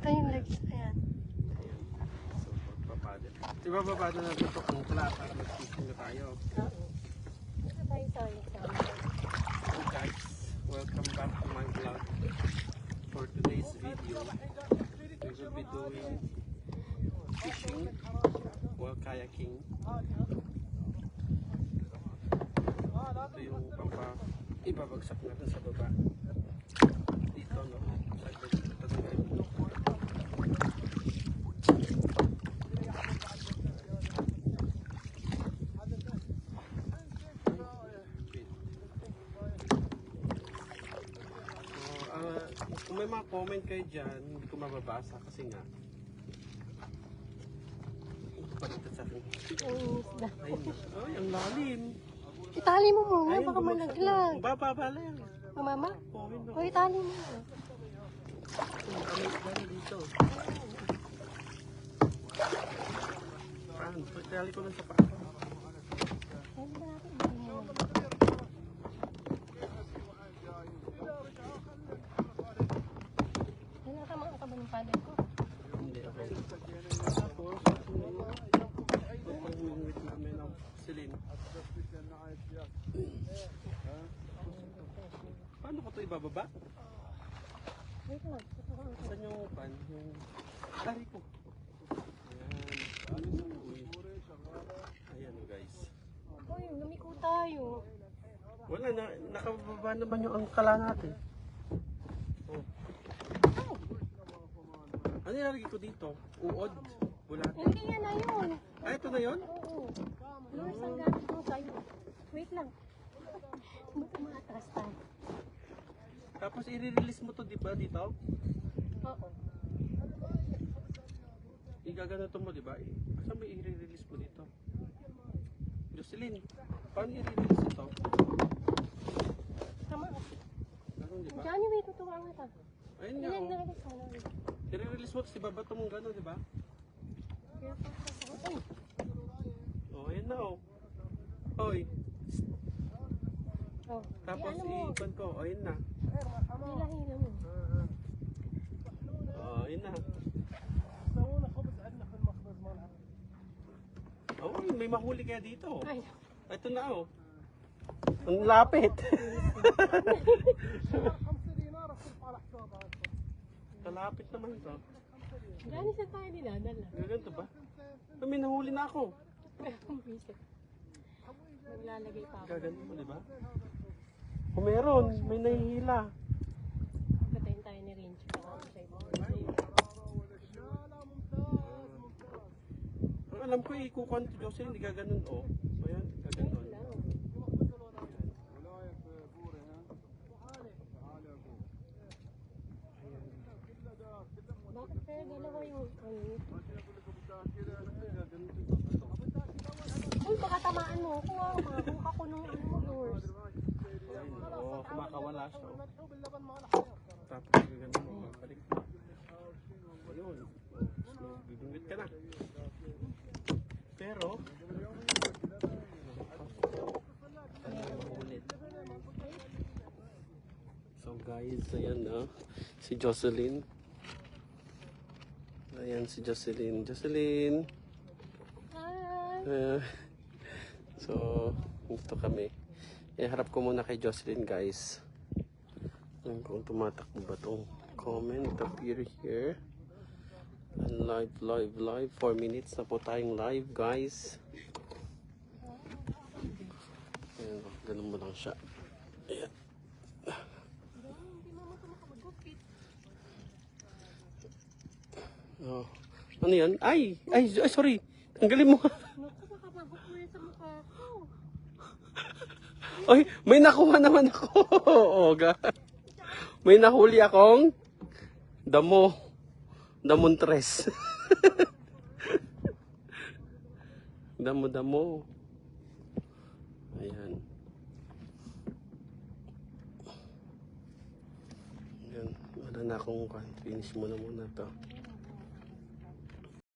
Ito yung legs. Ayan. So, pagpapadal. Diba papadal natin ito kung pala para mag-fishing na tayo. Oo. Ito tayo sa So guys, welcome back to my vlog. For today's video, we will be doing fishing while kayaking. Ito yung ibabagsak natin sa baba. Dito, no? Kung may mga comment kayo dyan, hindi ko mababasa kasi nga palitan sa akin. Ay, ang lalim. Itali mo muna, Ayun, baka bumagsak malaglag. na. Bababa lang. Mama? Oo, yun O, itali mo. Kami isla dito. Paano? Pagkali ko lang sa paa. Ano ba natin? Wala ka mga kaban ng pader ko. Hindi, okay. Tapos, pag-uwit namin ang silin. Paano ko ito ibababa? Wait lang. Saan yung pan? Yung tari ko. Ayan. Uy. Ayan guys. Uy, lumiko tayo. Wala na, nakababa naman yung angkala natin. Oh. Ano nilagay ko dito? Uod? Bulat? Hindi yan na yun. Ah, ito na yun? Oo. Lures ang gamit mo sa'yo. Wait lang. Ba't umatras tayo? Tapos i-release mo to, di ba, dito? Oo. Igaganato mo, di ba? Saan mo i-release mo dito? Jocelyn, paano i-release ito? Tama. Ganun, di ba? Diyan yung may tutuwang ito. Ayun nga, Ilan oh. na rin sana. I-release mo, tapos ibabato mong gano'n, di ba? Kaya pa sa ay. Oh, ayun na, oh. Hoy. Oh. Tapos Ano mo? i-ipan ko, ayun na. Hila-hila mo. Oh, ayun na. Oh, may mahuli kaya dito. Ay. Ito na, oh. Ang lapit. Kalapit naman ito. Gani sa tayo dinadala. Ganito ba? May nahuli na ako. Maglalagay pa ako. Gaganto mo, di ba? Kung meron, may nahihila. Patayin tayo ni Range. Ang alam ko, ikukuhan to Jocelyn, hindi gaganon, oh. Ayan, gaganon. Bakit kaya dalawa yung Uy, baka tamaan mo ako ah. Makakuha ko nung lures. Oo, kumakawala siya. Oh. Tapos gaganon mo, balik. Ayun. Bibingwit ka na. Pero, so guys, ayan na. Si Jocelyn. Ayan si Jocelyn. Jocelyn! Hi! So, dito kami. Harap ko muna kay Jocelyn guys. Kung tumatakbo ba itong comment appear here. And live. 4 minutes na po tayong live guys. Ayan, ganun mo lang siya. Ayan. Oh. Ano yan? Ay, sorry. Tanggalin mo. Naku, baka mahukuya sa mukha ko. Oy, may nakuha naman ako. Oh, God. May nahuli akong damo. Damontres. Damo. Ayan. Ayan. Wala na akong finish mo na muna to.